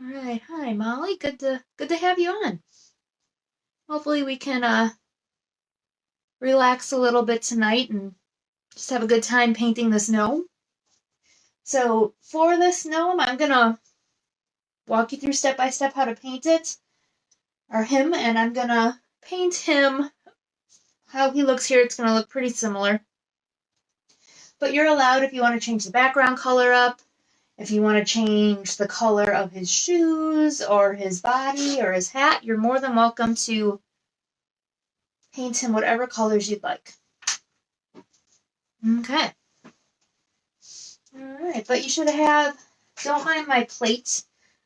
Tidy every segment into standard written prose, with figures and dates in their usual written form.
All right, hi Molly. Good to have you on. Hopefully we can relax a little bit tonight and just have a good time painting this gnome. So for this gnome, I'm gonna walk you through step by step how to paint it, or him, and I'm gonna paint him how he looks here. It's gonna look pretty similar. But you're allowed if you want to change the background color up, if you want to change the color of his shoes or his body or his hat, you're more than welcome to paint him whatever colors you'd like. Okay. Alright, but you should have, don't mind my plate.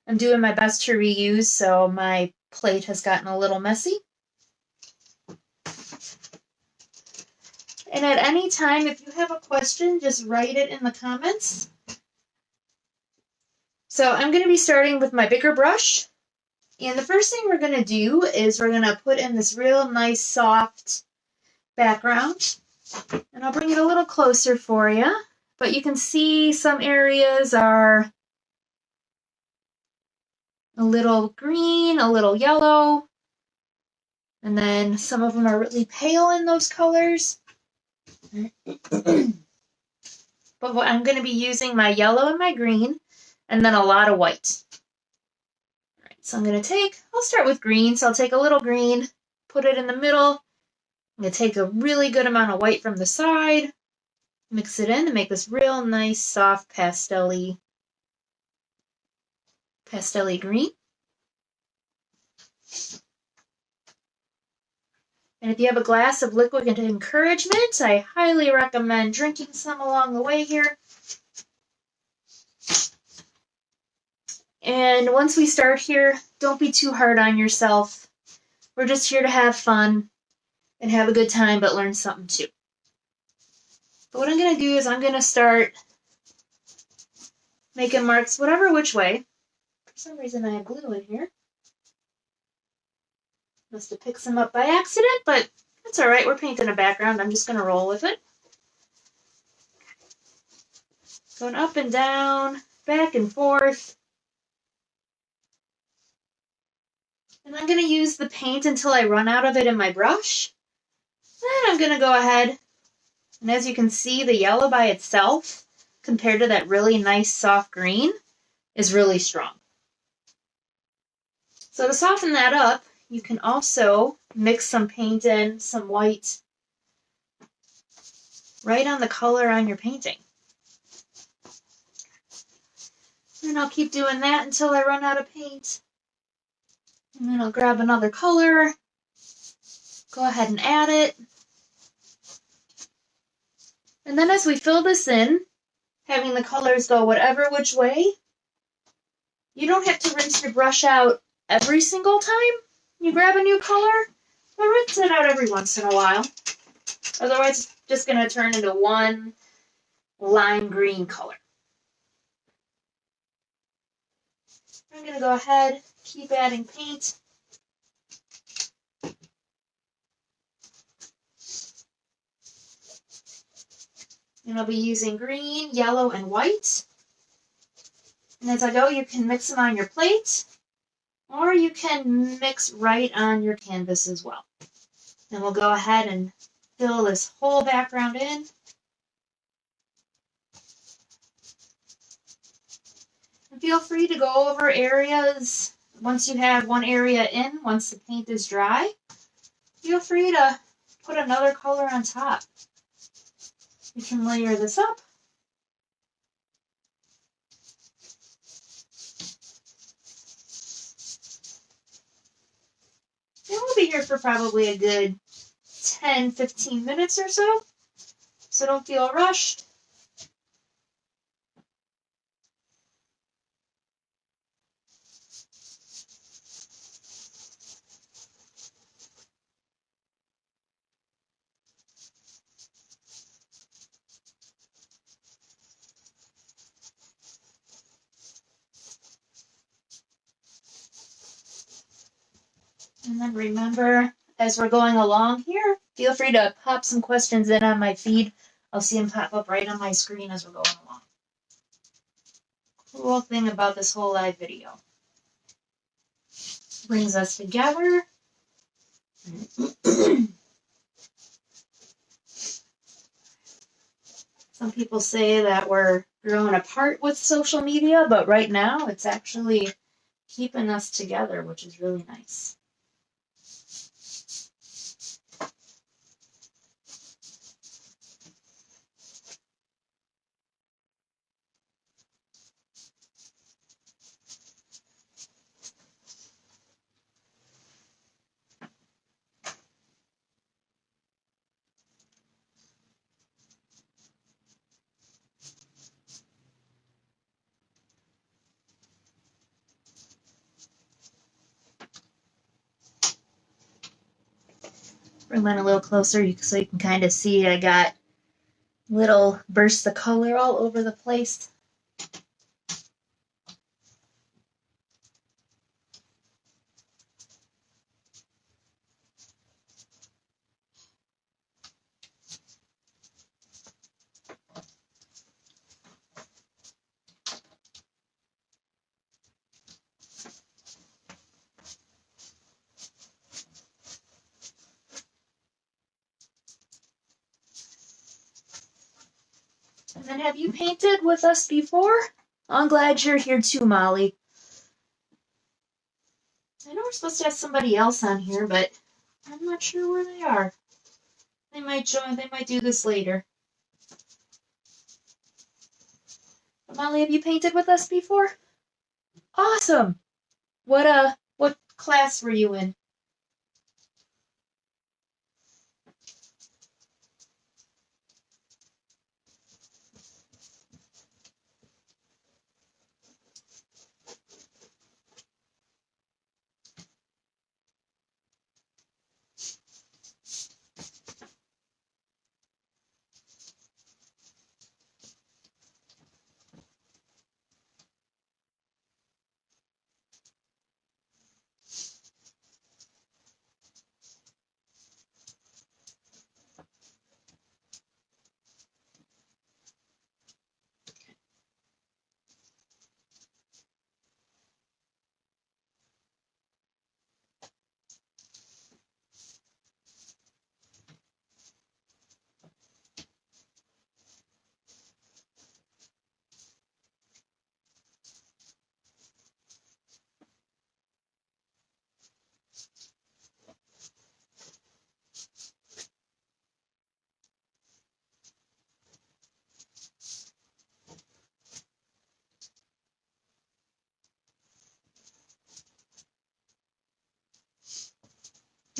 I'm doing my best to reuse, so my plate has gotten a little messy. And at any time, if you have a question, just write it in the comments. So I'm going to be starting with my bigger brush. And the first thing we're going to do is we're going to put in this real nice soft background. And I'll bring it a little closer for you. But you can see some areas are a little green, a little yellow. And then some of them are really pale in those colors. But what I'm going to be using my yellow and my green, and then a lot of white. All right, so I'll start with green. So I'll take a little green, put it in the middle. I'm going to take a really good amount of white from the side, mix it in to make this real nice, soft, pastel-y green. And if you have a glass of liquid encouragement, I highly recommend drinking some along the way here. And once we start here, don't be too hard on yourself. We're just here to have fun and have a good time, but learn something too. But what I'm going to do is I'm going to start making marks whatever which way. For some reason I have glue in here. Must have picked some up by accident, but that's all right. We're painting a background. I'm just going to roll with it. Going up and down, back and forth. And I'm going to use the paint until I run out of it in my brush. Then I'm going to go ahead, and as you can see, the yellow by itself, compared to that really nice soft green, is really strong. So to soften that up, you can also mix some paint in, some white, right on the color on your painting. And I'll keep doing that until I run out of paint. And then I'll grab another color, go ahead and add it. And then as we fill this in, having the colors go whatever which way, you don't have to rinse your brush out every single time you grab a new color, but rinse it out every once in a while. Otherwise, it's just going to turn into one lime green color. I'm going to go ahead, keep adding paint. And I'll be using green, yellow, and white. And as I go, you can mix them on your plate, or you can mix right on your canvas as well. And we'll go ahead and fill this whole background in. And feel free to go over areas once you have one area in, once the paint is dry. Feel free to put another color on top. You can layer this up. And we'll be here for probably a good 10-15 minutes or so. So don't feel rushed. And then remember, as we're going along here, feel free to pop some questions in on my feed. I'll see them pop up right on my screen as we're going along. Cool thing about this whole live video. Brings us together. Some people say that we're growing apart with social media, but right now it's actually keeping us together, which is really nice. Bring mine a little closer so you can kind of see I got little bursts of color all over the place. And then have you painted with us before? I'm glad you're here too, Molly. I know we're supposed to have somebody else on here, but I'm not sure where they are. They might join, they might do this later. But Molly, have you painted with us before? Awesome! What class were you in?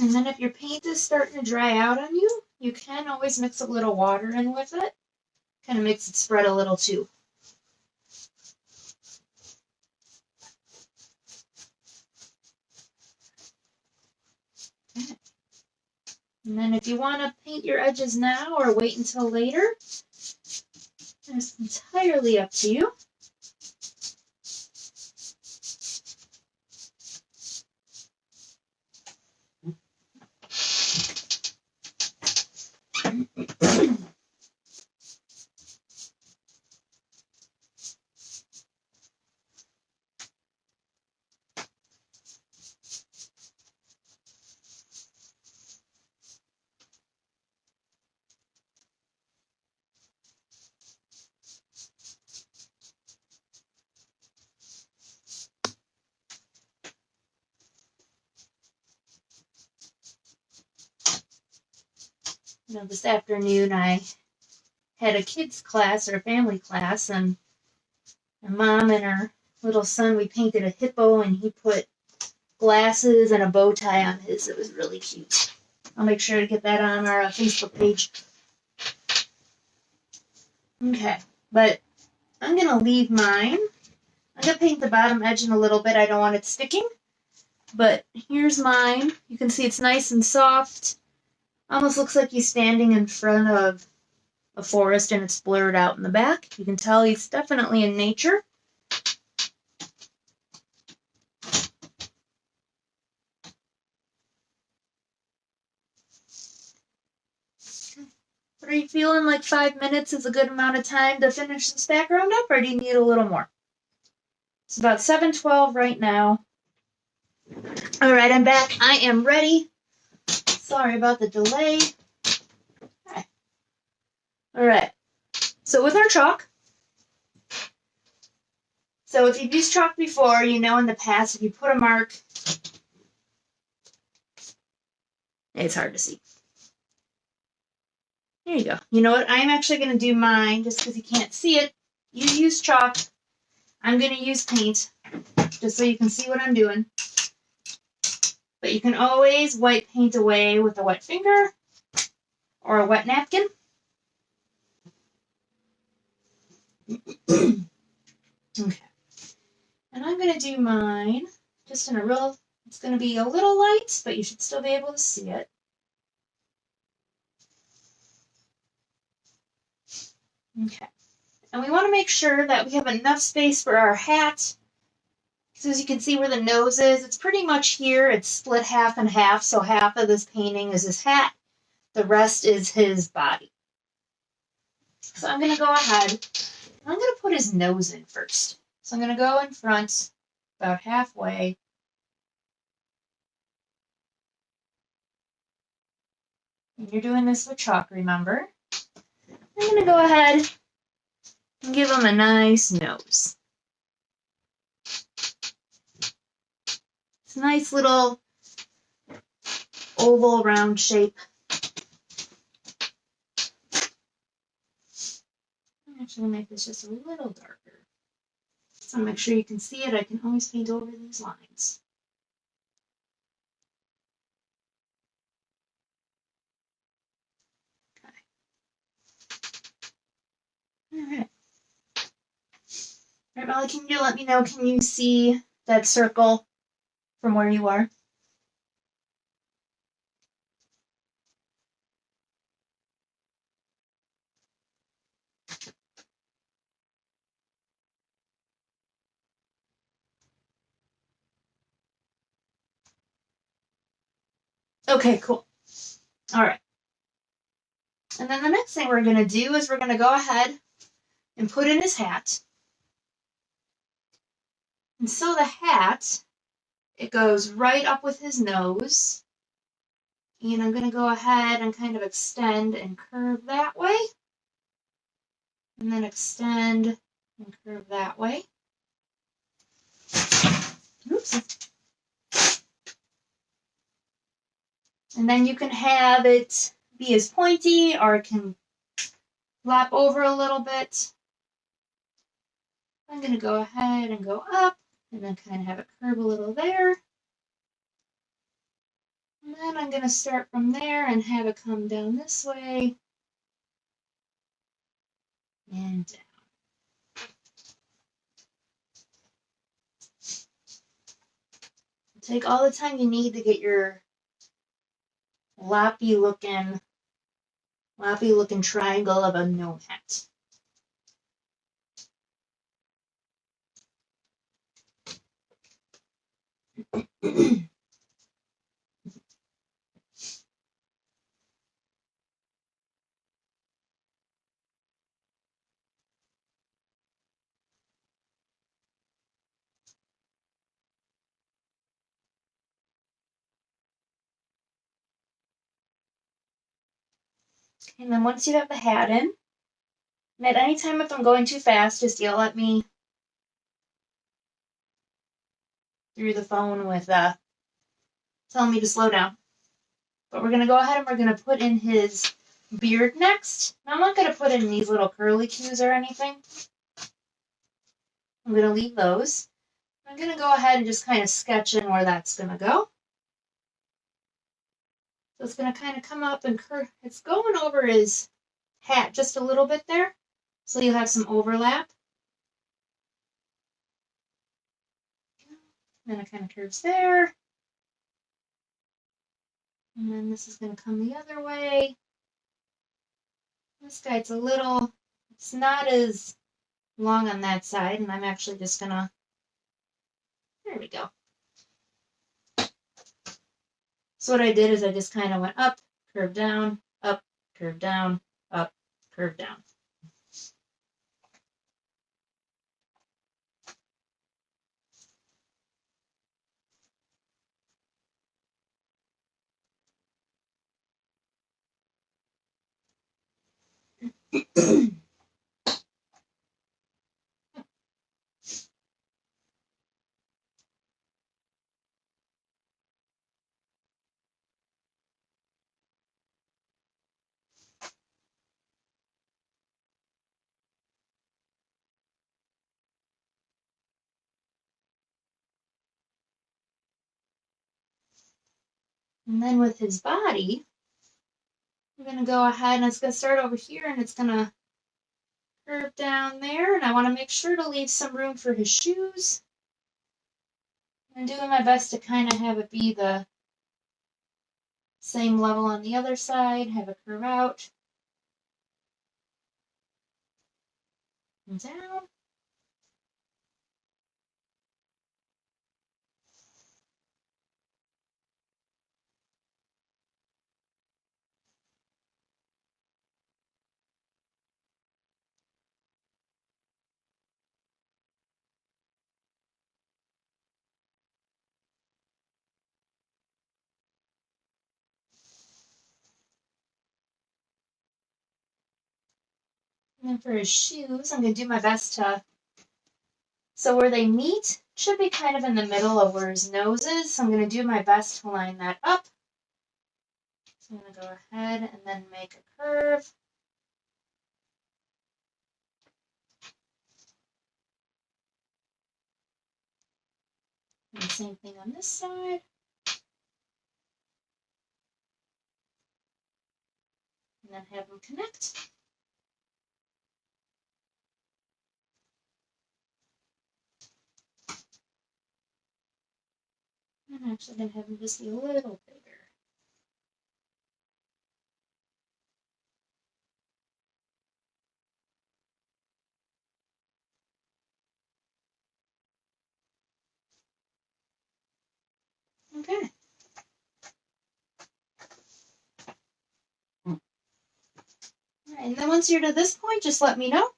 And then if your paint is starting to dry out on you, you can always mix a little water in with it. Kind of makes it spread a little too. And then if you want to paint your edges now or wait until later, it's entirely up to you. You know, this afternoon I had a kids class or a family class, and my mom and her little son, we painted a hippo, and he put glasses and a bow tie on his. It was really cute. I'll make sure to get that on our Facebook page. Okay, but I'm going to leave mine. I'm going to paint the bottom edge in a little bit. I don't want it sticking. But here's mine. You can see it's nice and soft. Almost looks like he's standing in front of a forest and it's blurred out in the back. You can tell he's definitely in nature. But are you feeling like 5 minutes is a good amount of time to finish this background up, or do you need a little more? It's about 7:12 right now. All right, I'm back. I am ready. Sorry about the delay. Okay. All right. So with our chalk, so if you've used chalk before, you know in the past, if you put a mark, it's hard to see. There you go. You know what? I'm actually going to do mine just because you can't see it. You use chalk. I'm going to use paint just so you can see what I'm doing. But you can always wipe paint away with a wet finger or a wet napkin. Okay. And I'm going to do mine just in a real, it's going to be a little light, but you should still be able to see it. Okay. And we want to make sure that we have enough space for our hat. So as you can see where the nose is, it's pretty much here. It's split half and half. So half of this painting is his hat. The rest is his body. So I'm going to go ahead. I'm going to put his nose in first. So I'm going to go in front about halfway. And you're doing this with chalk, remember? I'm going to go ahead and give him a nice nose. It's a nice little oval round shape. I'm actually going to make this just a little darker. So make sure you can see it. I can always paint over these lines. Okay. All right. All right, Molly, can you let me know, can you see that circle from where you are? Okay, cool. All right. And then the next thing we're going to do is we're going to go ahead and put in his hat. And so the hat, it goes right up with his nose. And I'm going to go ahead and kind of extend and curve that way. And then extend and curve that way. Oops. And then you can have it be as pointy, or it can flap over a little bit. I'm going to go ahead and go up, and then kind of have it curve a little there. And then I'm going to start from there and have it come down this way and down. Take all the time you need to get your loppy looking triangle of a gnome hat. And then once you have the hat in, and at any time if I'm going too fast, just yell at me through the phone with telling me to slow down. But we're going to go ahead and we're going to put in his beard next. Now I'm not going to put in these little curly cues or anything. I'm going to leave those. I'm going to go ahead and just kind of sketch in where that's going to go. So it's going to kind of come up and curve. It's going over his hat just a little bit there. So you'll have some overlap. Then it kind of curves there. And then this is going to come the other way. This guy, it's not as long on that side. And I'm actually just going to, there we go. So what I did is I just kind of went up, curved down, up, curved down, up, curved down. And then with his body, I'm going to go ahead and it's going to start over here and it's going to curve down there. And I want to make sure to leave some room for his shoes. I'm doing my best to kind of have it be the same level on the other side, have it curve out and down. And then for his shoes, I'm going to do my best to, so where they meet should be kind of in the middle of where his nose is. So I'm going to do my best to line that up. So I'm going to go ahead and then make a curve. And the same thing on this side. And then have them connect. I'm actually going to have them just be a little bigger. Okay. All right, and then once you're to this point, just let me know.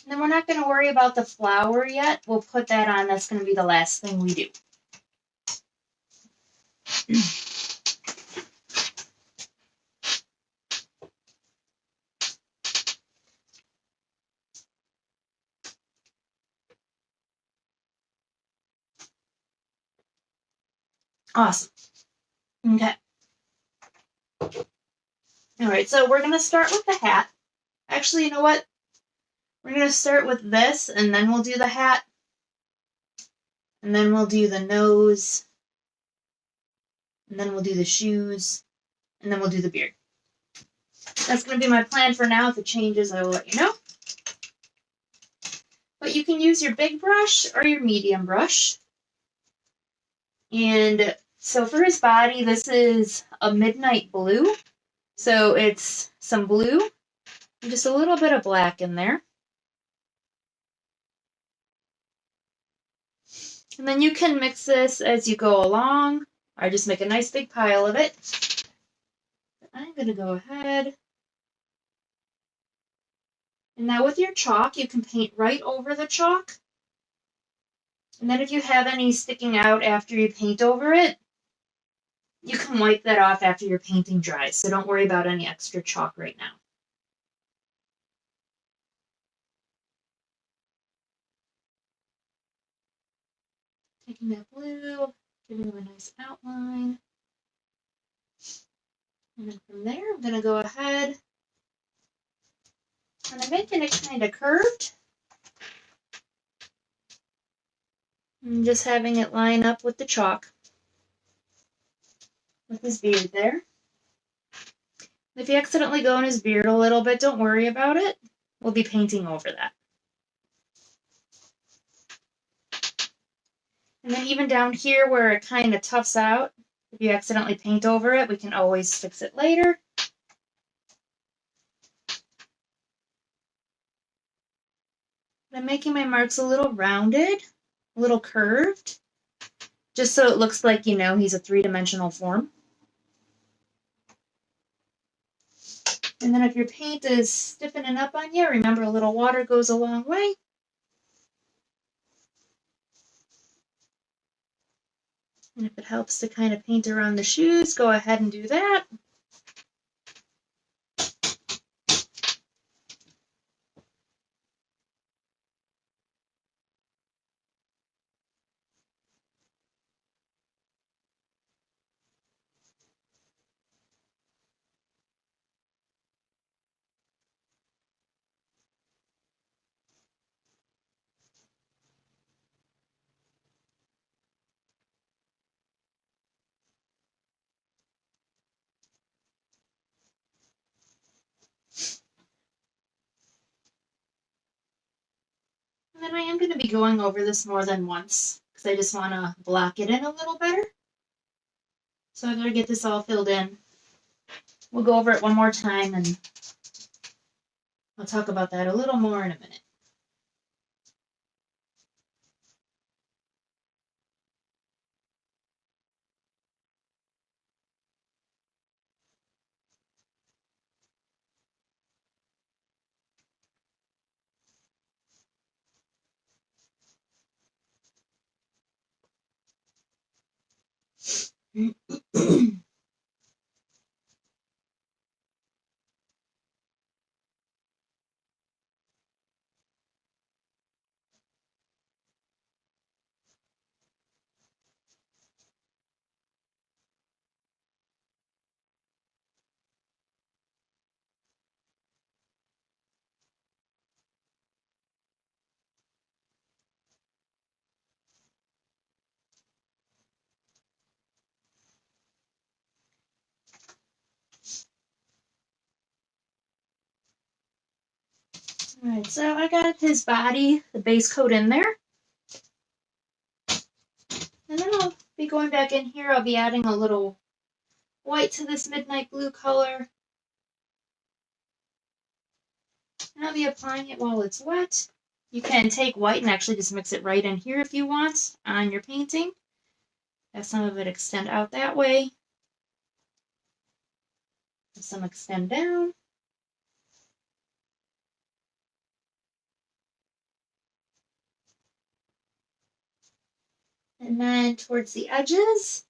And then we're not going to worry about the flower yet. We'll put that on. That's going to be the last thing we do. Awesome. Okay. All right, so we're going to start with the hat. Actually, you know what? We're going to start with this, and then we'll do the hat. And then we'll do the nose. And then we'll do the shoes. And then we'll do the beard. That's going to be my plan for now. If it changes, I will let you know. But you can use your big brush or your medium brush. And so for his body, this is a midnight blue. So it's some blue and just a little bit of black in there. And then you can mix this as you go along, or just make a nice big pile of it. I'm going to go ahead. And now with your chalk, you can paint right over the chalk. And then if you have any sticking out after you paint over it, you can wipe that off after your painting dries. So don't worry about any extra chalk right now. Taking that blue, giving them a nice outline. And then from there, I'm going to go ahead and I'm making it kind of curved. And just having it line up with the chalk. With his beard there. If you accidentally go in his beard a little bit, don't worry about it. We'll be painting over that. And then even down here where it kind of toughs out, if you accidentally paint over it, we can always fix it later. I'm making my marks a little rounded, a little curved, just so it looks like, you know, he's a three-dimensional form. And then if your paint is stiffening up on you, remember a little water goes a long way. And if it helps to kind of paint around the shoes, go ahead and do that. And then I am going to be going over this more than once because I just want to block it in a little better. So I'm going to get this all filled in. We'll go over it one more time and I'll talk about that a little more in a minute. Alright, so I got his body, the base coat in there. And then I'll be going back in here. I'll be adding a little white to this midnight blue color. And I'll be applying it while it's wet. You can take white and actually just mix it right in here if you want on your painting. Have some of it extend out that way. Have some extend down. And then towards the edges,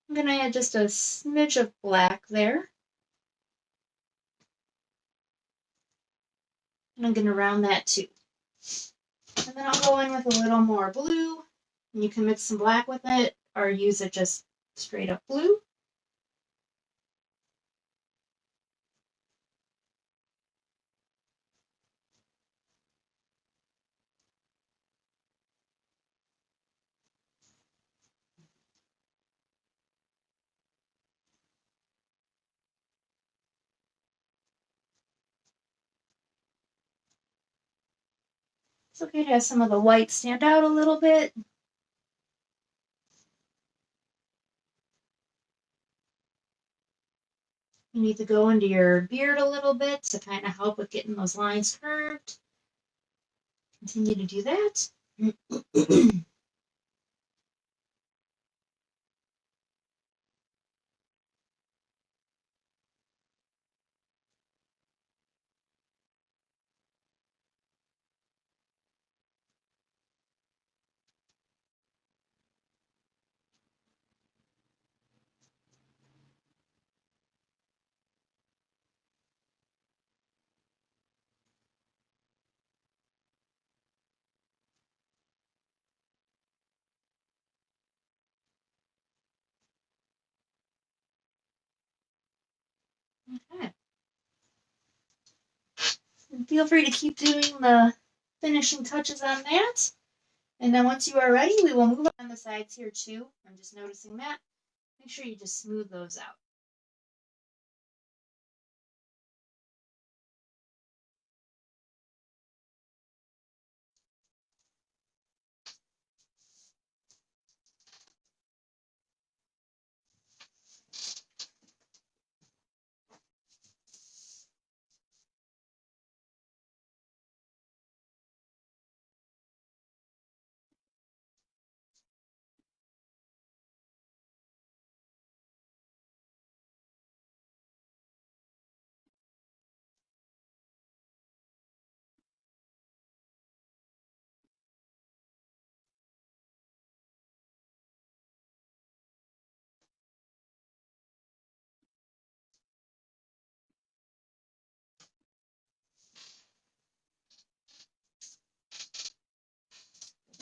I'm going to add just a smidge of black there. And I'm going to round that too. And then I'll go in with a little more blue. And you can mix some black with it or use it just straight up blue. It's okay to have some of the white stand out a little bit. You need to go into your beard a little bit to kind of help with getting those lines curved. Continue to do that. Okay. And feel free to keep doing the finishing touches on that. And then once you are ready, we will move on the sides here too. I'm just noticing that. Make sure you just smooth those out.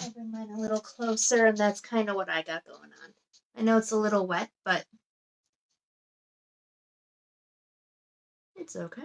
I'll bring mine a little closer, and that's kind of what I got going on. I know it's a little wet, but it's okay.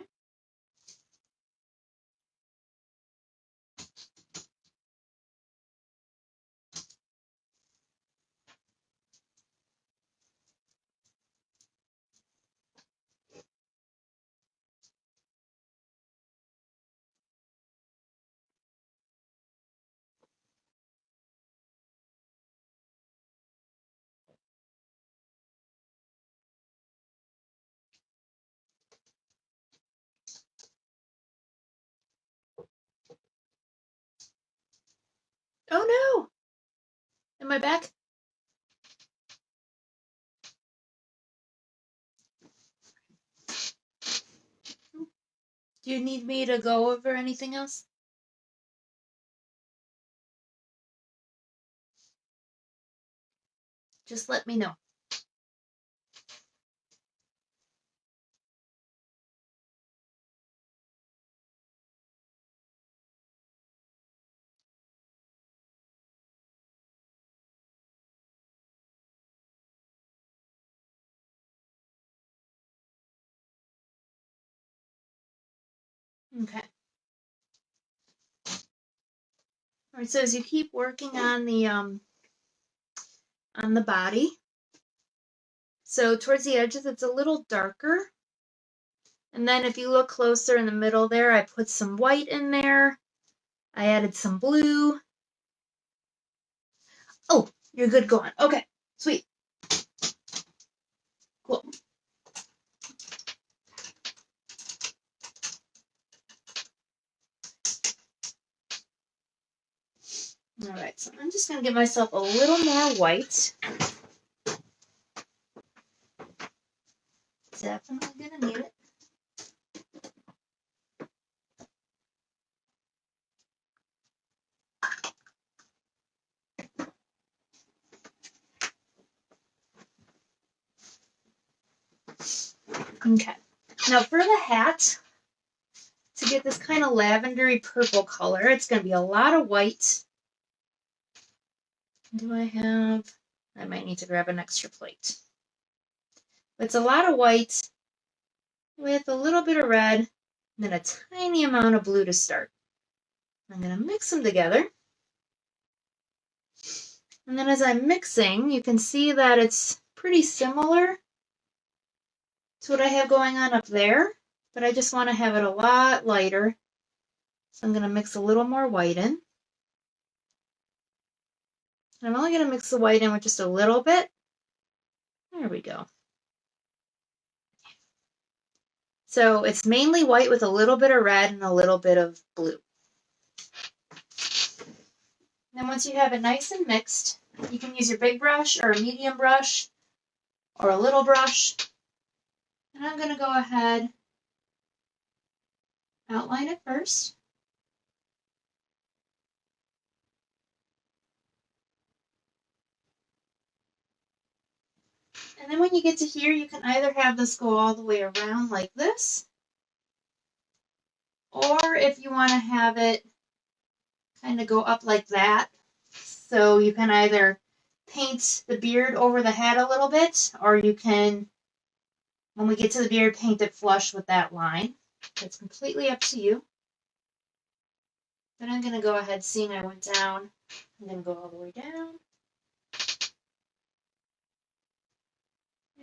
Oh no! Am I back? Do you need me to go over anything else? Just let me know. Okay. All right, so as you keep working on the body, so towards the edges it's a little darker. And then if you look closer in the middle there, I put some white in there. I added some blue. Oh, you're good going. Okay, sweet. Cool. All right, so I'm just going to give myself a little more white. Definitely going to need it. Okay, now for the hat, to get this kind of lavendery purple color, it's going to be a lot of white. Do I have? I might need to grab an extra plate. It's a lot of white with a little bit of red, and then a tiny amount of blue to start. I'm going to mix them together. And then as I'm mixing, you can see that it's pretty similar to what I have going on up there, but I just want to have it a lot lighter. So I'm going to mix a little more white in. And I'm only going to mix the white in with just a little bit. There we go. So it's mainly white with a little bit of red and a little bit of blue. Then once you have it nice and mixed, you can use your big brush or a medium brush or a little brush. And I'm going to go ahead, outline it first. And then when you get to here, you can either have this go all the way around like this, or if you want to have it kind of go up like that. So you can either paint the beard over the hat a little bit, or you can, when we get to the beard, paint it flush with that line. It's completely up to you. Then I'm going to go ahead, seeing I went down, I'm going to go all the way down.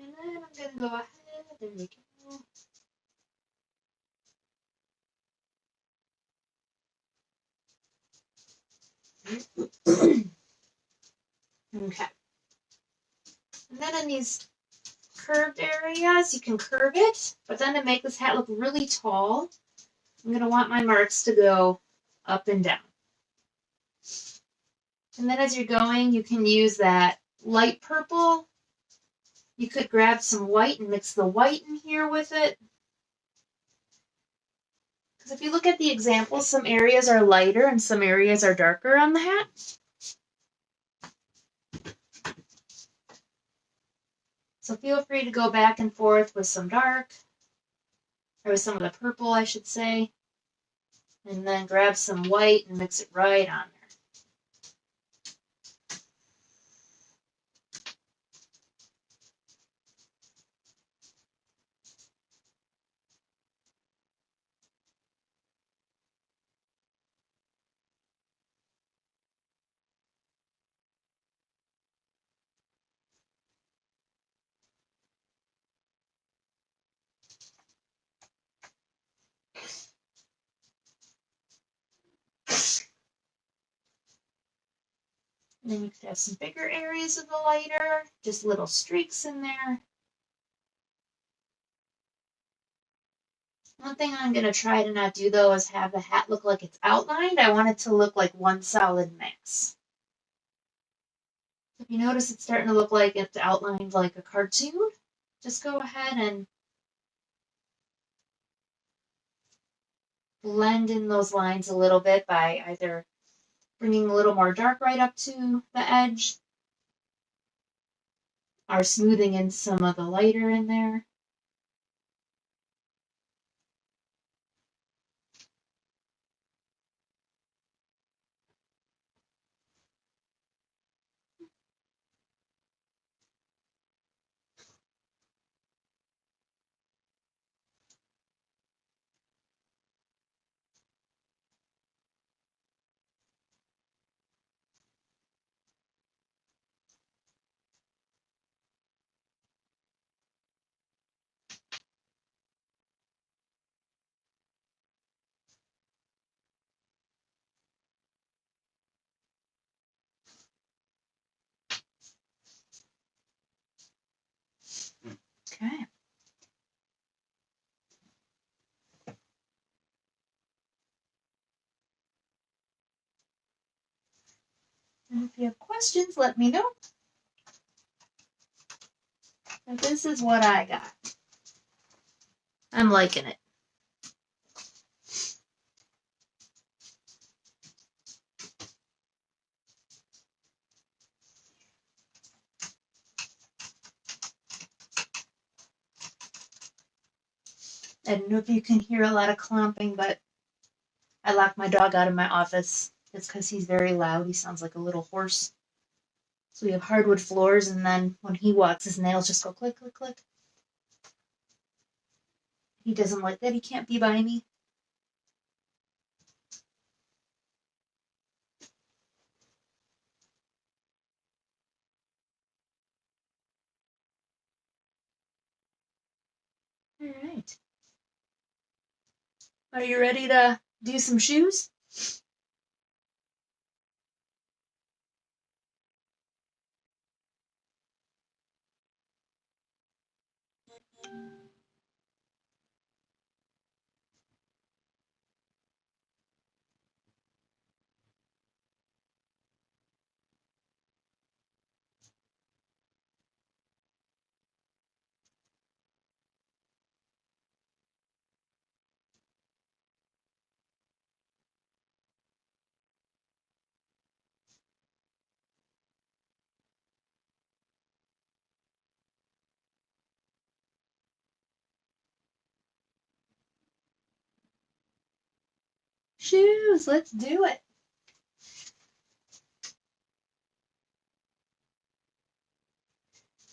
And then I'm going to go ahead, there we go. Okay. And then in these curved areas, you can curve it, but then to make this hat look really tall, I'm going to want my marks to go up and down. And then as you're going, you can use that light purple. You could grab some white and mix the white in here with it. Because if you look at the example, some areas are lighter and some areas are darker on the hat. So feel free to go back and forth with some dark, or with some of the purple, I should say. And then grab some white and mix it right on there. And then you could have some bigger areas of the lighter, just little streaks in there. One thing I'm going to try to not do, though, is have the hat look like it's outlined. I want it to look like one solid mass. If you notice it's starting to look like it's outlined like a cartoon, just go ahead and blend in those lines a little bit by either bringing a little more dark right up to the edge or smoothing in some of the lighter in there. Okay. And if you have questions, let me know. But this is what I got. I'm liking it. I don't know if you can hear a lot of clomping, but I locked my dog out of my office. It's because he's very loud. He sounds like a little horse. So we have hardwood floors, and then when he walks, his nails just go click, click, click. He doesn't like that. He can't be by me. All right. Are you ready to do some shoes? Shoes, let's do it.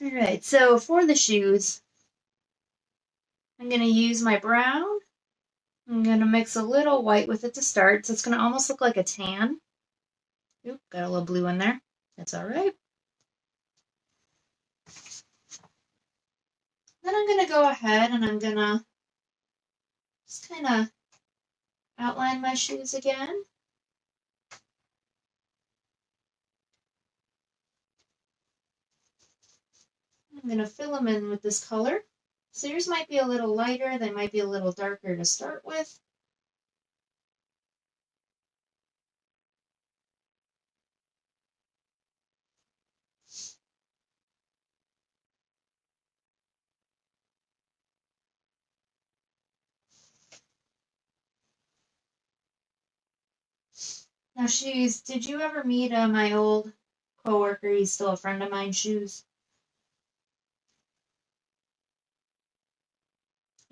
All right, so for the shoes, I'm going to use my brown. I'm going to mix a little white with it to start, so it's going to almost look like a tan. Oop, got a little blue in there. That's all right. Then I'm going to go ahead and I'm going to just kind of outline my shoes again. I'm going to fill them in with this color. So yours might be a little lighter, they might be a little darker to start with. Now Shoes, did you ever meet my old coworker? He's still a friend of mine, Shoes.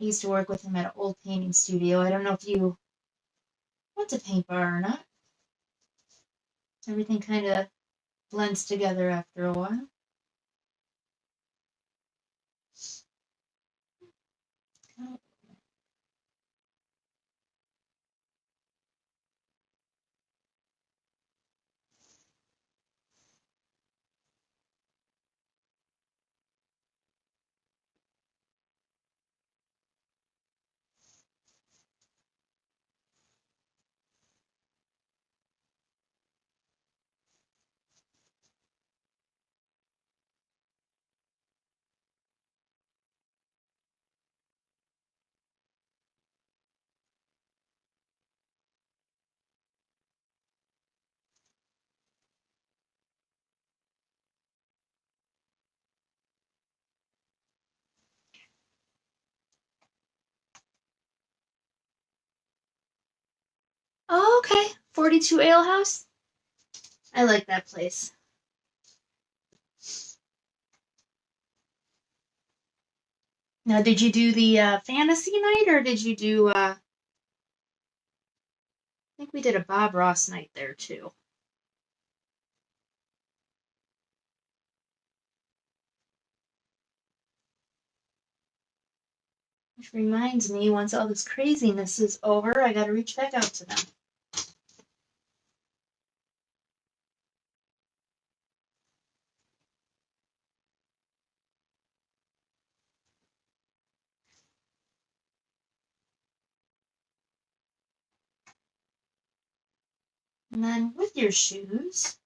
I used to work with him at an old painting studio. I don't know if you went to paint bar or not. Everything kind of blends together after a while. Oh, okay. 42 Ale House. I like that place. Now, did you do the fantasy night or did you do, I think we did a Bob Ross night there too. Which reminds me, once all this craziness is over, I gotta reach back out to them. And then with your shoes,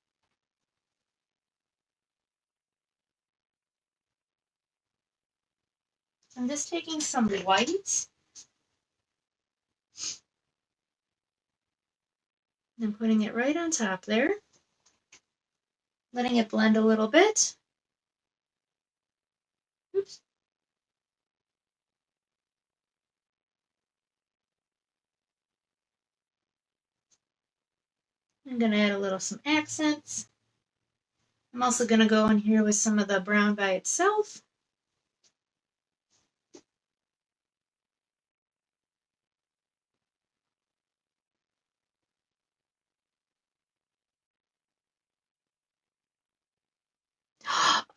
I'm just taking some white and putting it right on top there, letting it blend a little bit. Oops. I'm gonna add a little some accents. I'm also gonna go in here with some of the brown by itself.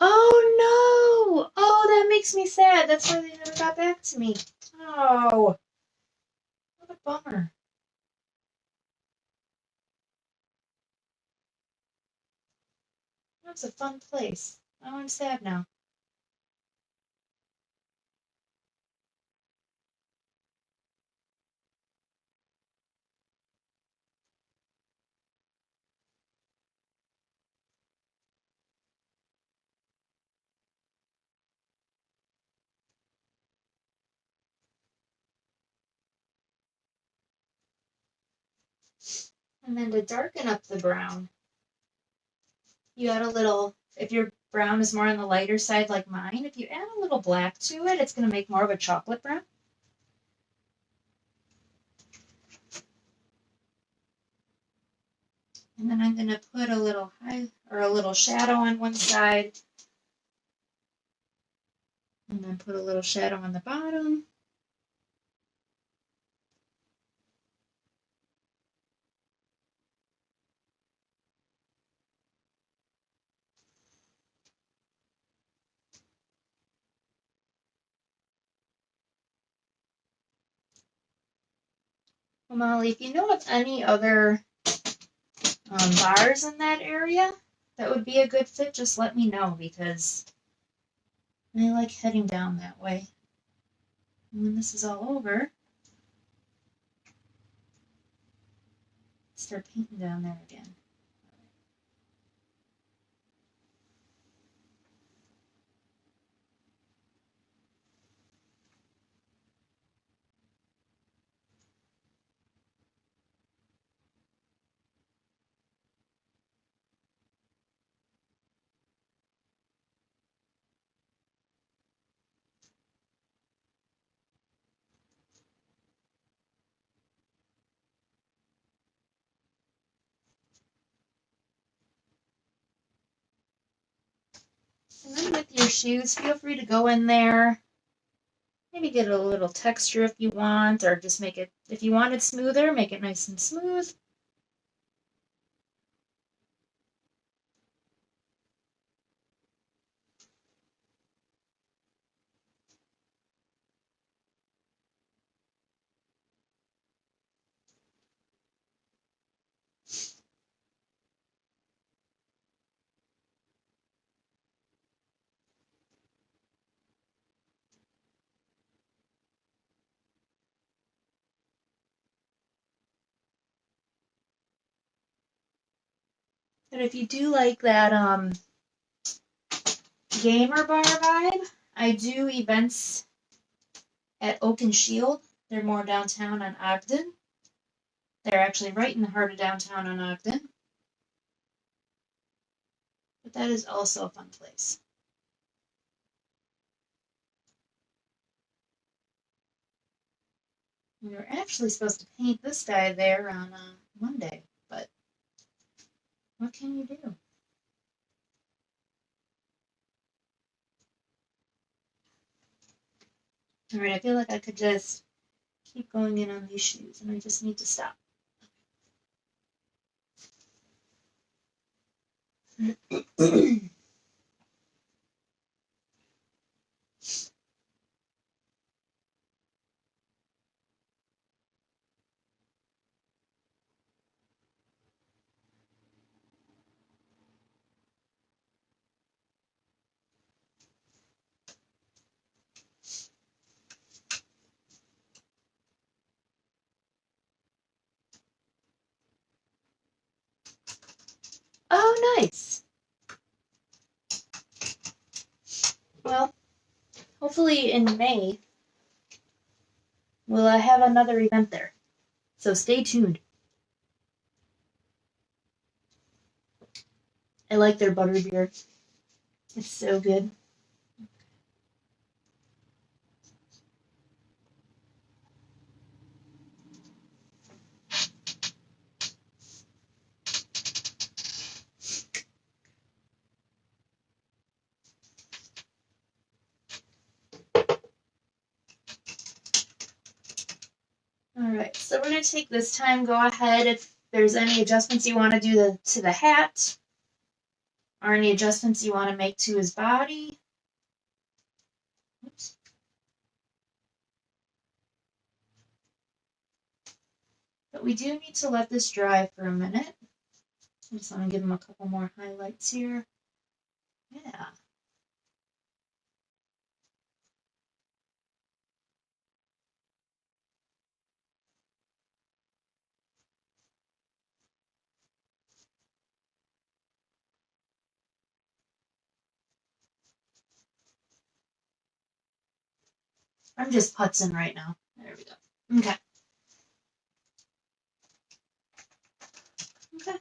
Oh no! Oh, that makes me sad. That's why they never got back to me. Oh, what a bummer. That was a fun place. Oh, I'm sad now. And then to darken up the brown, you add a little, if your brown is more on the lighter side like mine, if you add a little black to it, it's going to make more of a chocolate brown. And then I'm going to put a little a little shadow on one side. And then put a little shadow on the bottom. Well, Molly, if you know of any other bars in that area that would be a good fit, just let me know because I like heading down that way. And when this is all over, start painting down there again. And then with your shoes, feel free to go in there. Maybe get a little texture if you want, or just make it, if you want it smoother, make it nice and smooth. But if you do like that gamer bar vibe, I do events at Oak and Shield. They're more downtown on Ogden. They're actually right in the heart of downtown on Ogden. But that is also a fun place. We were actually supposed to paint this guy there on Monday, but what can you do? Alright, I feel like I could just keep going in on these shoes, and I just need to stop. Oh, nice. Well, hopefully in May, we'll have another event there. So stay tuned. I like their butterbeer. It's so good. Alright, so we're going to take this time, go ahead if there's any adjustments you want to do to the hat, or any adjustments you want to make to his body. Oops. But we do need to let this dry for a minute. I just want to give him a couple more highlights here. Yeah. I'm just putzing right now. There we go. Okay. Okay.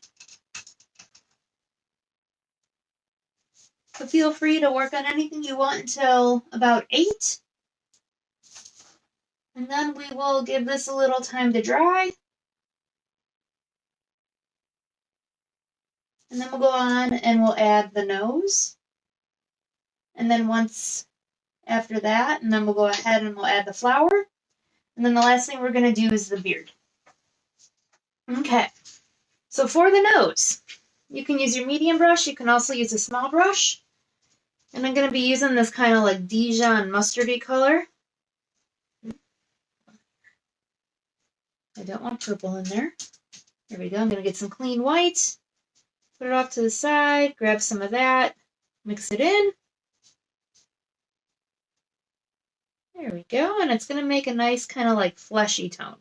So feel free to work on anything you want until about 8. And then we will give this a little time to dry. And then we'll go on and we'll add the nose. And then once after that, and then we'll go ahead and we'll add the flower. And then the last thing we're going to do is the beard. Okay. So for the nose, you can use your medium brush. You can also use a small brush. And I'm going to be using this kind of like Dijon mustardy color. I don't want purple in there. There we go. I'm going to get some clean white. Put it off to the side. Grab some of that. Mix it in. There we go. And it's going to make a nice kind of like fleshy tone.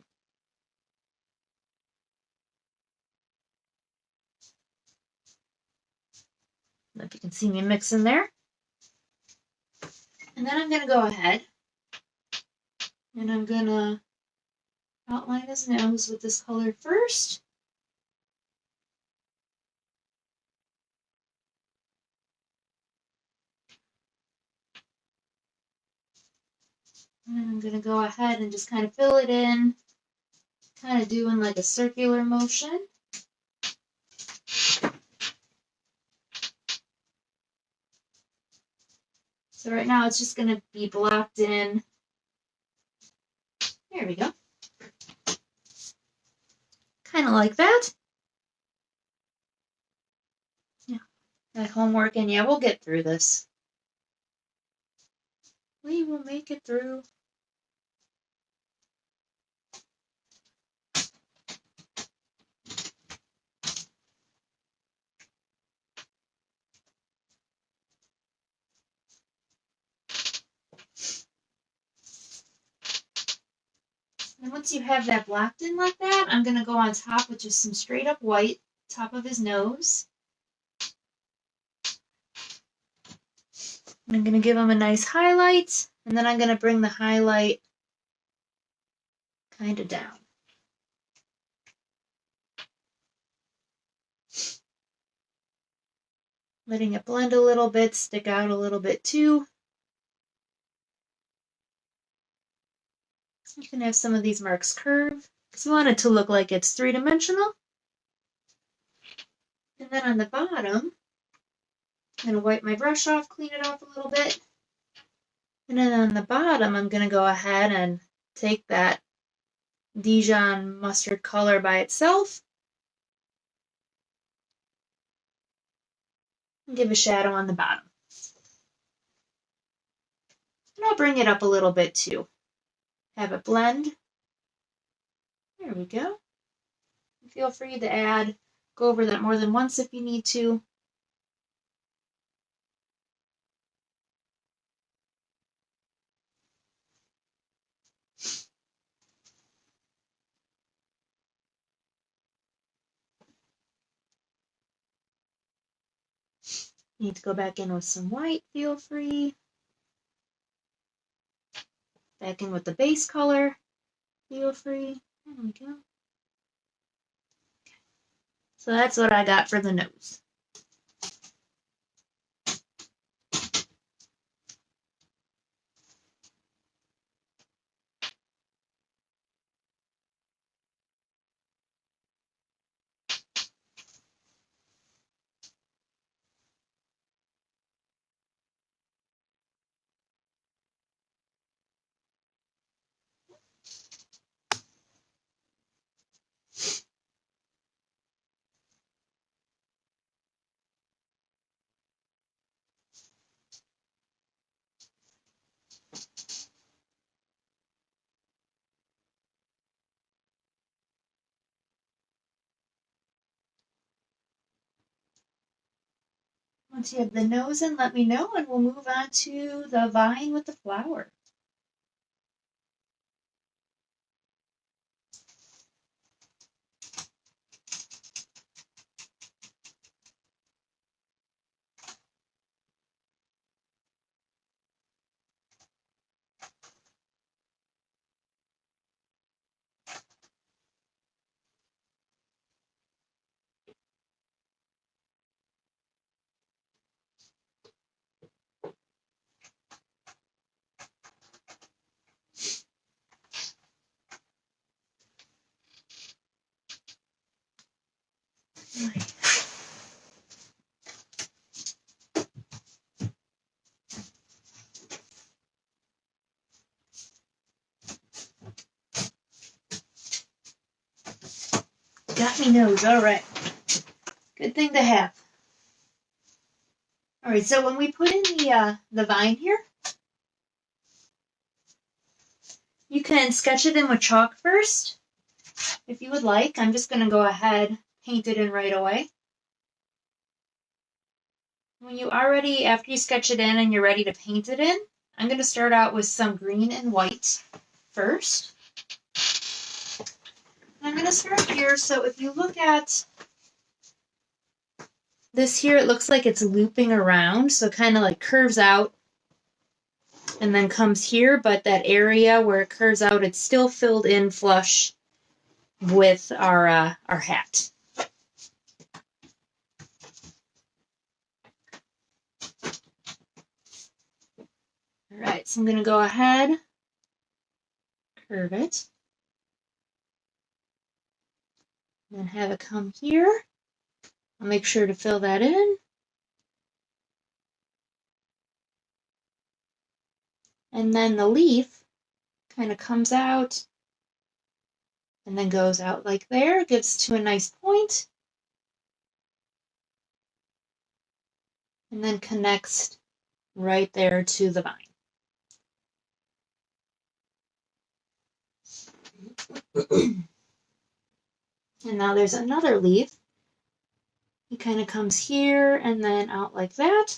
I don't know if you can see me mixing there. And then I'm going to go ahead and I'm going to outline his nose with this color first. And then I'm going to go ahead and just kind of fill it in, kind of doing like a circular motion. So right now it's just going to be blocked in. There we go. Kind of like that. Yeah, that homework, and yeah, we'll get through this. We will make it through. And once you have that blocked in like that, I'm going to go on top with just some straight up white, top of his nose. And I'm going to give him a nice highlight, and then I'm going to bring the highlight kind of down. Letting it blend a little bit, stick out a little bit too. You can have some of these marks curve because we want it to look like it's three-dimensional. And then on the bottom, I'm going to wipe my brush off, clean it off a little bit. And then on the bottom, I'm going to go ahead and take that Dijon mustard color by itself and give a shadow on the bottom. And I'll bring it up a little bit too. Have it blend. There we go. Feel free to go over that more than once if you need to. Need to go back in with some white, feel free. Back in with the base color, feel free. There we go. So that's what I got for the nose. Once you have the nose in, let me know, and we'll move on to the vine with the flower. Got me nose, all right. Good thing to have. All right, so when we put in the vine here, you can sketch it in with chalk first, if you would like. I'm just going to go ahead, paint it in right away. When you are ready, after you sketch it in and you're ready to paint it in, I'm going to start out with some green and white first. I'm going to start here, so if you look at this here, it looks like it's looping around, so it kind of like curves out and then comes here, but that area where it curves out, it's still filled in flush with our hat. All right, so I'm going to go ahead, curve it, and have it come here. I'll make sure to fill that in. And then the leaf kind of comes out and then goes out like there, gets to a nice point, and then connects right there to the vine. And now there's another leaf. He kind of comes here and then out like that,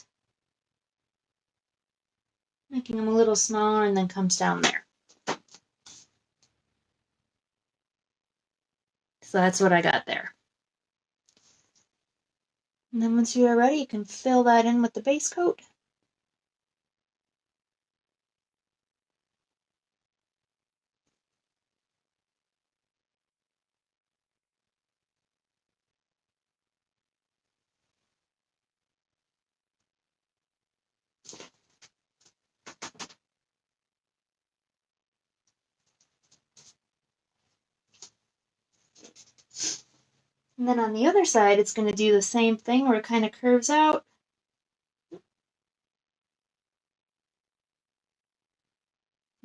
making him a little smaller, and then comes down there. So that's what I got there. And then once you are ready, you can fill that in with the base coat. And then on the other side, it's going to do the same thing where it kind of curves out.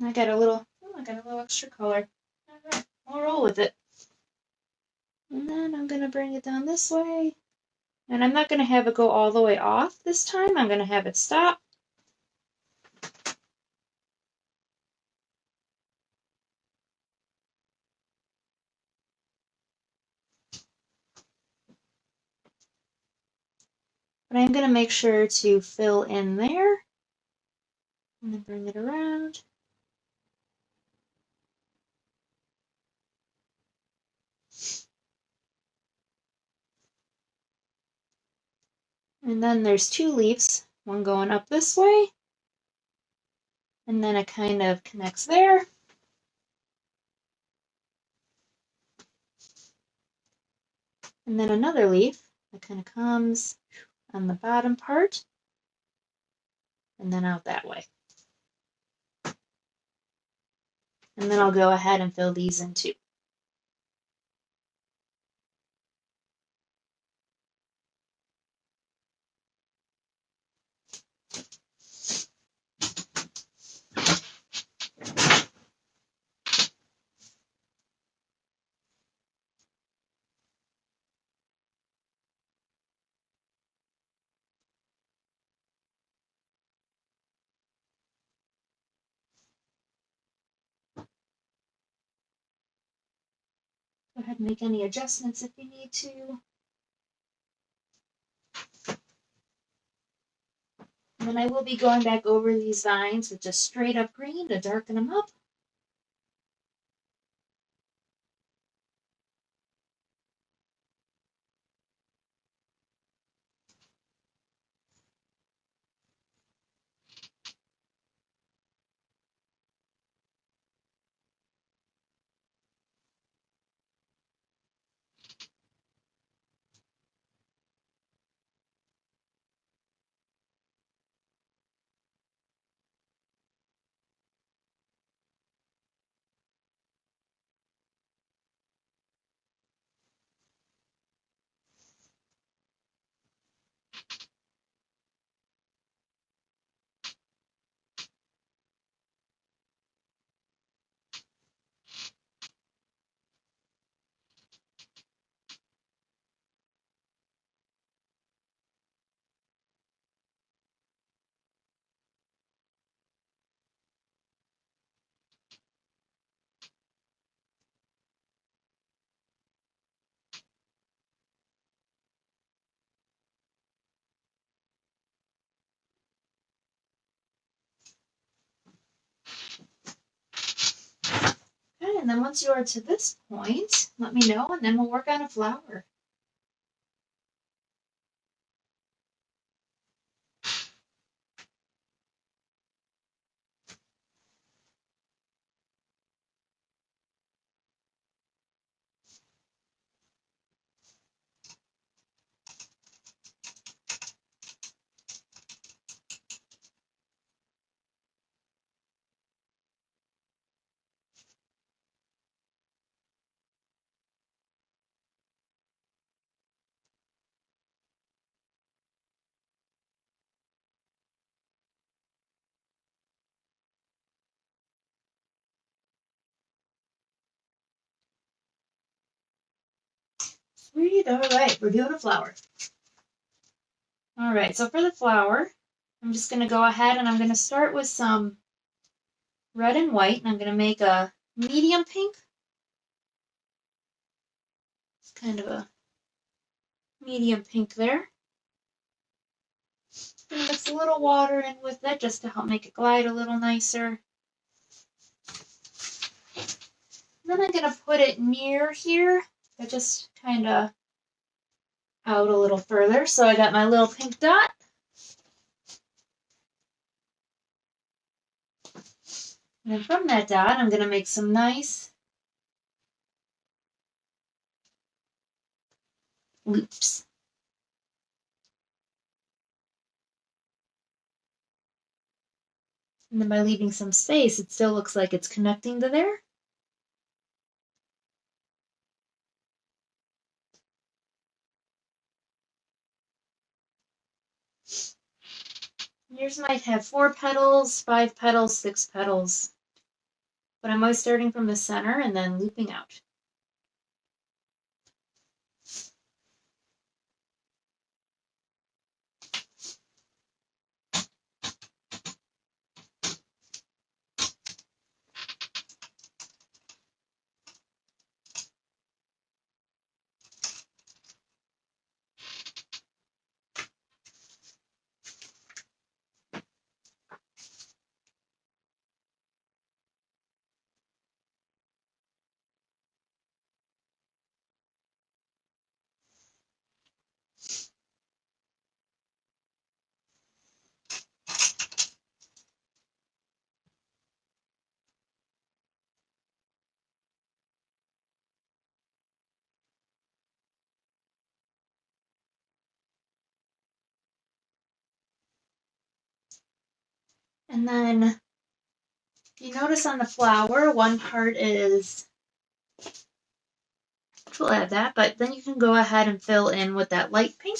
I got a little extra color. All right, I'll roll with it. And then I'm going to bring it down this way. And I'm not going to have it go all the way off this time. I'm going to have it stop. But I'm going to make sure to fill in there. And then bring it around. And then there's two leaves, one going up this way, and then it kind of connects there. And then another leaf that kind of comes on the bottom part, and then out that way. And then I'll go ahead and fill these in too. Go ahead and make any adjustments if you need to. And then I will be going back over these vines with just straight up green to darken them up. Okay, and then once you are to this point, let me know, and then we'll work on a flower. Sweet, all right, we're doing a flower. All right, so for the flower, I'm just going to go ahead and I'm going to start with some red and white, and I'm going to make a medium pink. It's kind of a medium pink there. Gonna mix a little water in with it just to help make it glide a little nicer. Then I'm gonna put it near here, but just kind of out a little further. So I got my little pink dot. And then from that dot, I'm gonna make some nice loops. And then by leaving some space, it still looks like it's connecting to there. Yours might have 4 petals, 5 petals, 6 petals. But I'm always starting from the center and then looping out. And then you notice on the flower, one part is, we'll add that, but then you can go ahead and fill in with that light pink.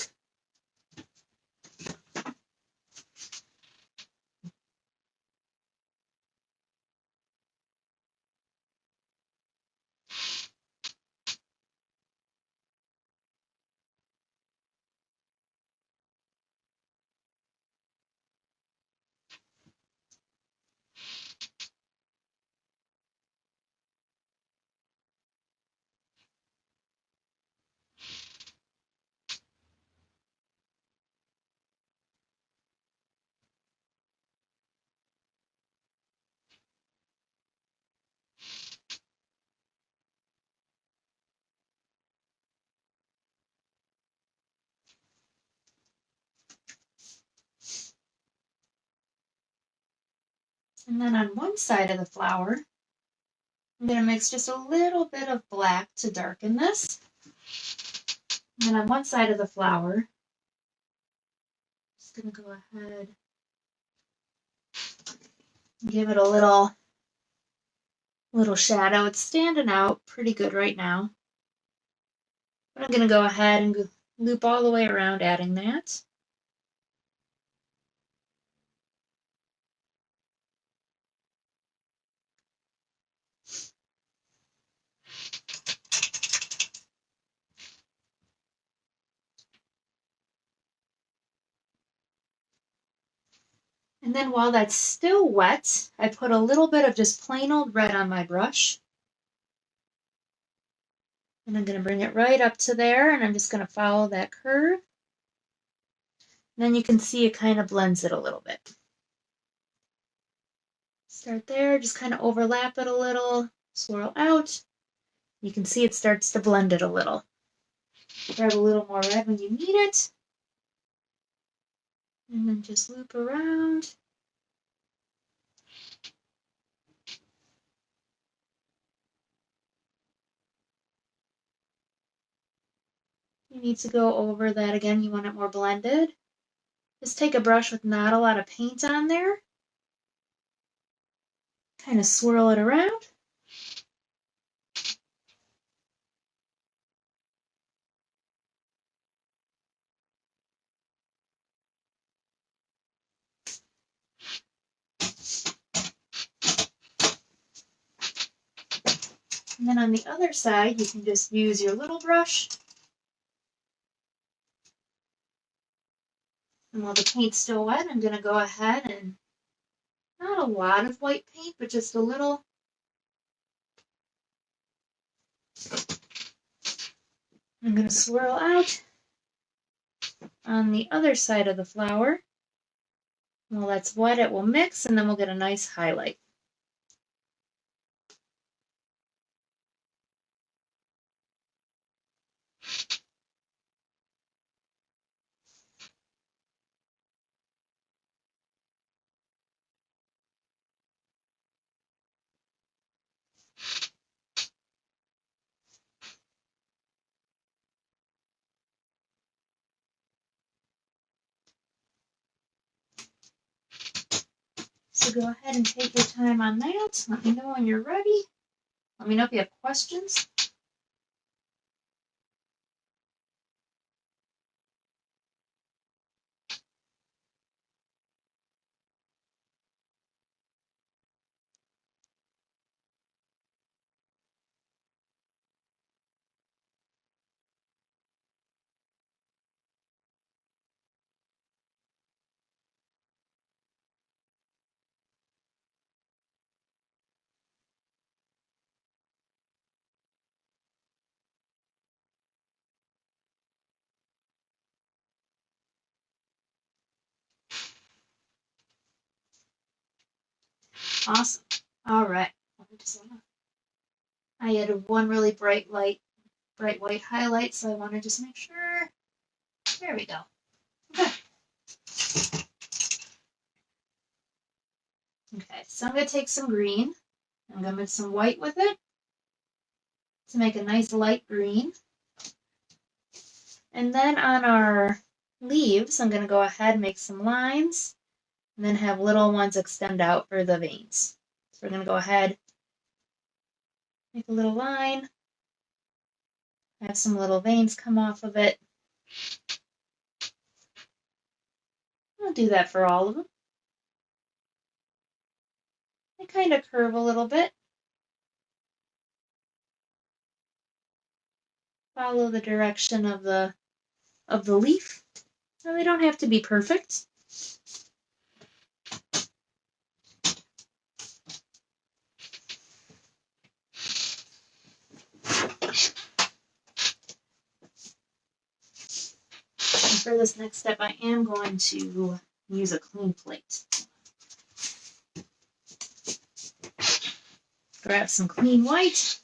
And then on one side of the flower, I'm going to mix just a little bit of black to darken this. And then on one side of the flower, I'm just going to go ahead and give it a little shadow. It's standing out pretty good right now. But I'm going to go ahead and loop all the way around adding that. And then while that's still wet, I put a little bit of just plain old red on my brush. And I'm going to bring it right up to there, and I'm just going to follow that curve. And then you can see it kind of blends it a little bit. Start there, just kind of overlap it a little, swirl out. You can see it starts to blend it a little. Grab a little more red when you need it. And then just loop around. You need to go over that again. You want it more blended. Just take a brush with not a lot of paint on there. Kind of swirl it around. And then on the other side, you can just use your little brush. And while the paint's still wet, I'm going to go ahead and, not a lot of white paint, but just a little. I'm going to swirl out on the other side of the flower. While that's wet, it will mix, and then we'll get a nice highlight. So go ahead and take your time on that. Let me know when you're ready. Let me know if you have questions. Awesome. All right. I added one really bright white highlight, so I want to just make sure. There we go. Okay. Okay, so I'm going to take some green. I'm going to mix some white with it to make a nice light green. And then on our leaves, I'm going to go ahead and make some lines and then have little ones extend out for the veins. So we're going to go ahead, make a little line, have some little veins come off of it. I'll do that for all of them. They kind of curve a little bit. Follow the direction of the leaf. Now they don't have to be perfect. And for this next step, I am going to use a clean plate. Grab some clean white.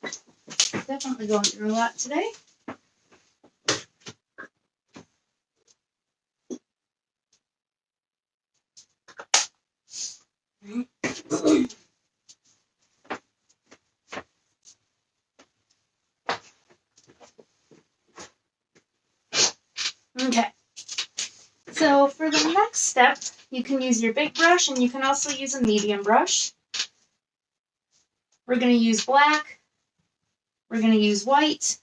Definitely going through a lot today. Okay. So for the next step, you can use your big brush and you can also use a medium brush. We're going to use black. We're going to use white.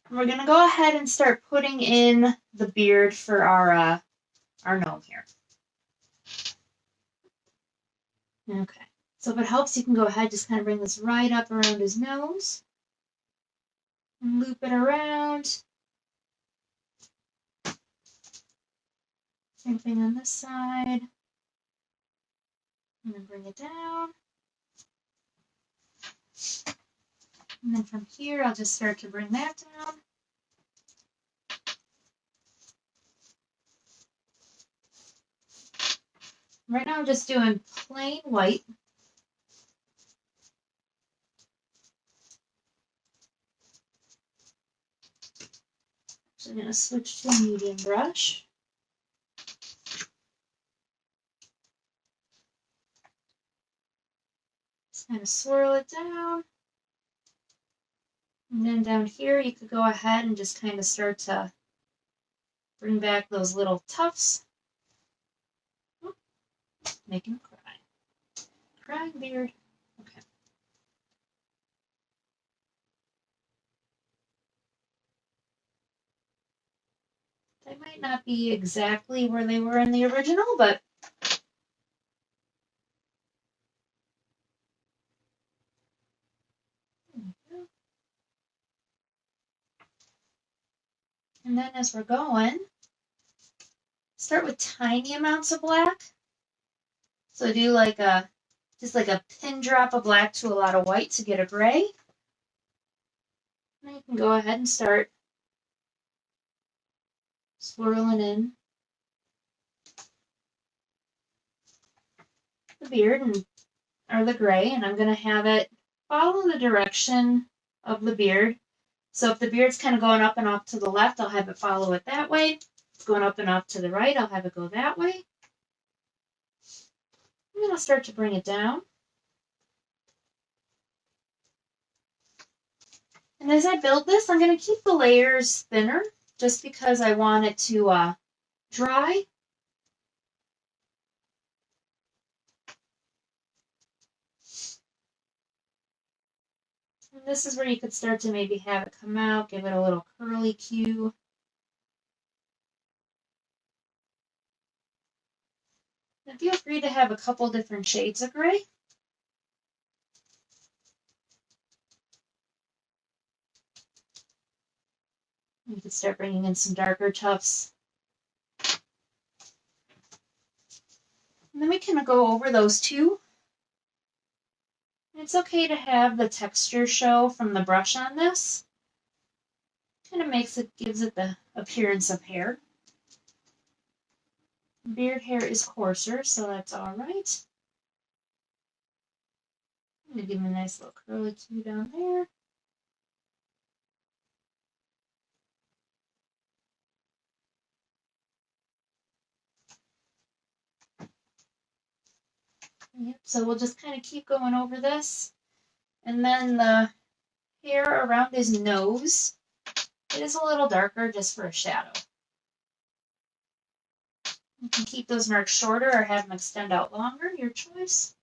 And we're going to go ahead and start putting in the beard for our gnome here. Okay. So if it helps, you can go ahead, just kind of bring this right up around his nose. And loop it around. Same thing on this side. And then bring it down. And then from here, I'll just start to bring that down. Right now I'm just doing plain white. So I'm going to switch to a medium brush. Just kind of swirl it down. And then down here you could go ahead and just kind of start to bring back those little tufts. Oh, making him cry. Crying beard. Okay. They might not be exactly where they were in the original, but and then as we're going, start with tiny amounts of black. So do like just like a pin drop of black to a lot of white to get a gray. And you can go ahead and start swirling in the beard or the gray, and I'm going to have it follow the direction of the beard. So if the beard's kind of going up and off to the left, I'll have it follow it that way. If it's going up and off to the right, I'll have it go that way. I'm going to start to bring it down. And as I build this, I'm going to keep the layers thinner just because I want it to dry. And this is where you could start to maybe have it come out, give it a little curly cue. And feel free to have a couple different shades of gray. You could start bringing in some darker tufts. And then we can go over those two. And it's okay to have the texture show from the brush on this. Kind of gives it the appearance of hair. Beard hair is coarser, so that's all right. I'm gonna give him a nice little curly Q down there. Yep, so we'll just kind of keep going over this. And then the hair around his nose, it is a little darker just for a shadow. You can keep those marks shorter or have them extend out longer, your choice.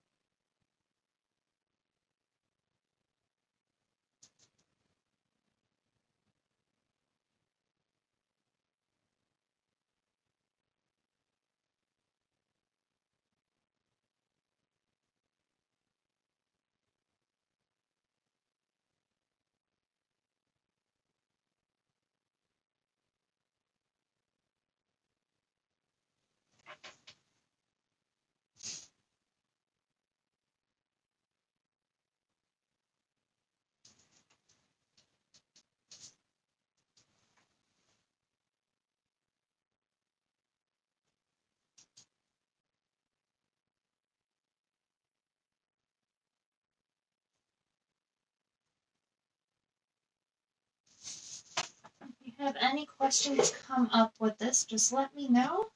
If you have any questions come up with this, just let me know.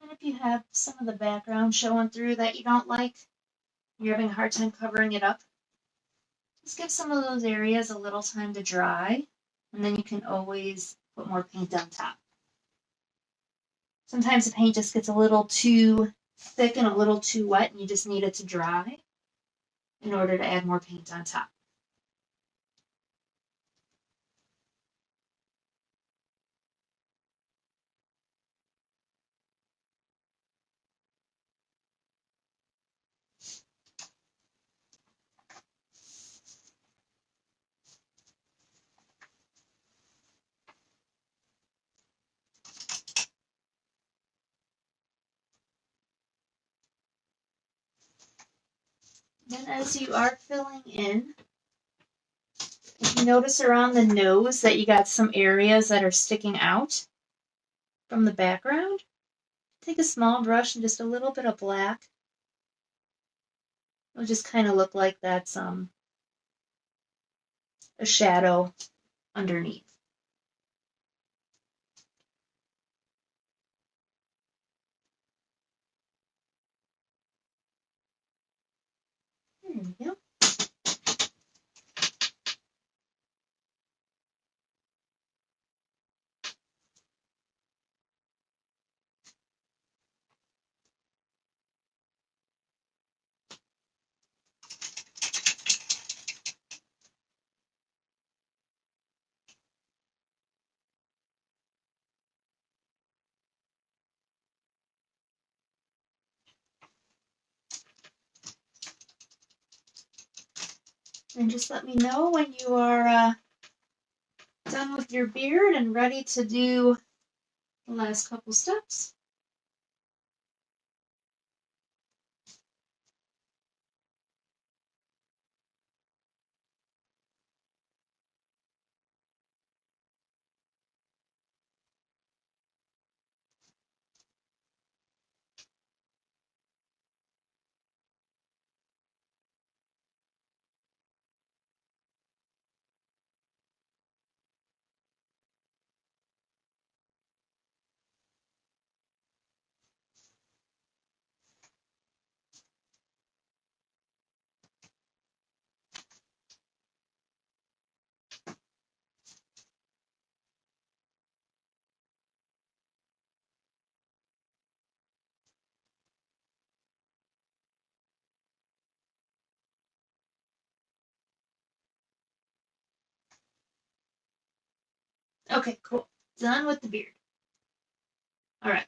And if you have some of the background showing through that you don't like, you're having a hard time covering it up, just give some of those areas a little time to dry, and then you can always put more paint on top. Sometimes the paint just gets a little too thick and a little too wet, and you just need it to dry in order to add more paint on top. Then as you are filling in, if you notice around the nose that you got some areas that are sticking out from the background, take a small brush and just a little bit of black. It'll just kind of look like that's a shadow underneath. There we go. And just let me know when you are done with your beard and ready to do the last couple steps. Okay, cool. Done with the beard. All right.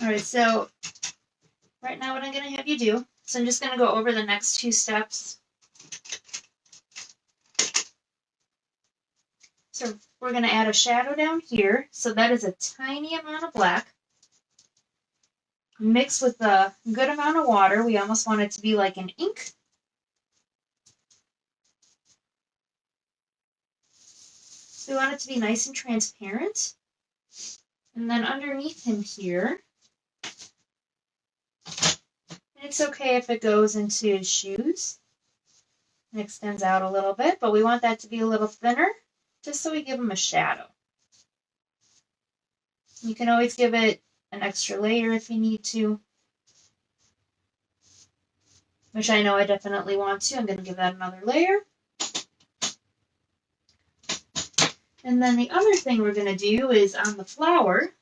All right, so right now what I'm going to have you do, so I'm just going to go over the next two steps. So we're going to add a shadow down here. So that is a tiny amount of black. Mix with a good amount of water. We almost want it to be like an ink. So we want it to be nice and transparent. And then underneath him here, and it's okay if it goes into his shoes and extends out a little bit, but we want that to be a little thinner, just so we give him a shadow. You can always give it an extra layer if you need to, which I know I definitely want to. I'm going to give that another layer. And then the other thing we're going to do is on the flower,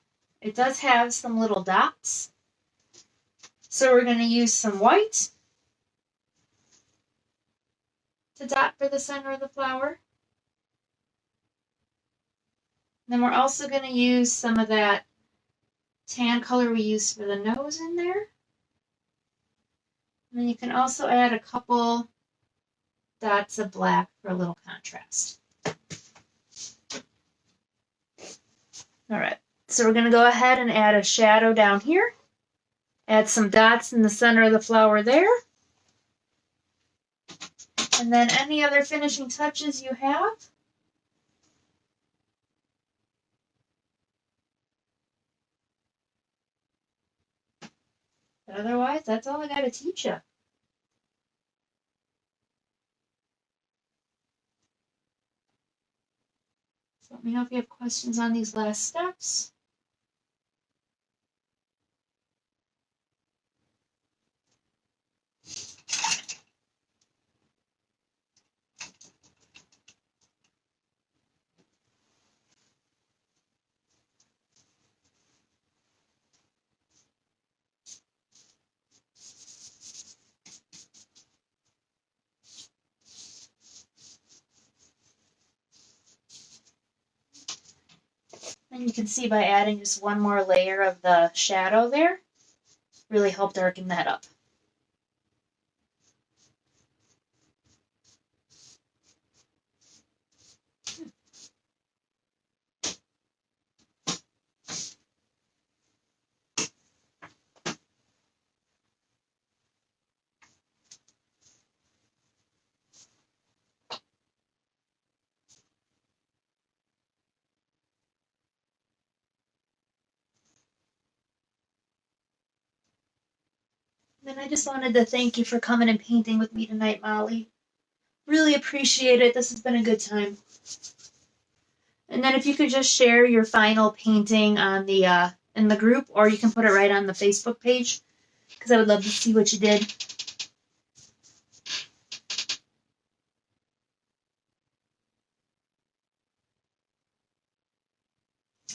it does have some little dots. So we're going to use some white to dot for the center of the flower. Then we're also going to use some of that tan color we used for the nose in there. And then you can also add a couple dots of black for a little contrast. All right, so we're going to go ahead and add a shadow down here. Add some dots in the center of the flower there. And then any other finishing touches you have. But otherwise, that's all I got to teach you. So let me know if you have questions on these last steps. And you can see by adding just one more layer of the shadow there, really helped darken that up. And I just wanted to thank you for coming and painting with me tonight, Molly. Really appreciate it. This has been a good time. And then if you could just share your final painting on the in the group, or you can put it right on the Facebook page, because I would love to see what you did.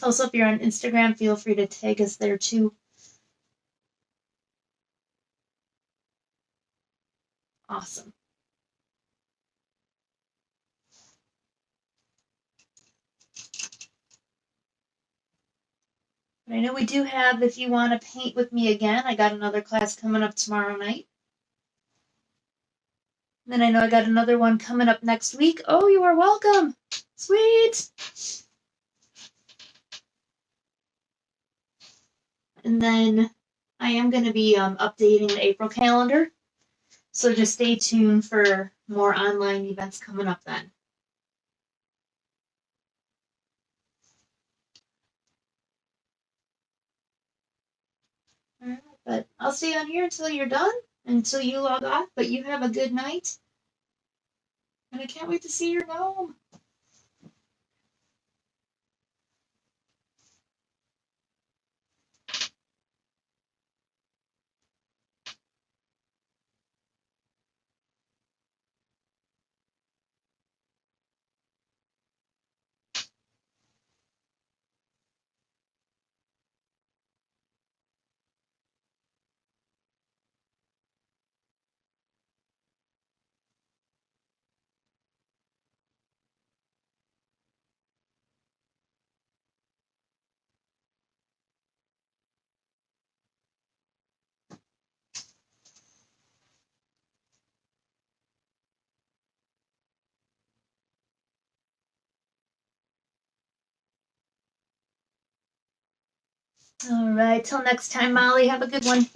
Also, if you're on Instagram, feel free to tag us there too. Awesome. But I know we do have, if you want to paint with me again, I got another class coming up tomorrow night. And then I know I got another one coming up next week. Oh, you are welcome. Sweet. And then I am going to be updating the April calendar. So just stay tuned for more online events coming up then. All right, but I'll stay on here until you're done, until you log off. But you have a good night. And I can't wait to see your gnome. All right, till next time, Molly. Have a good one.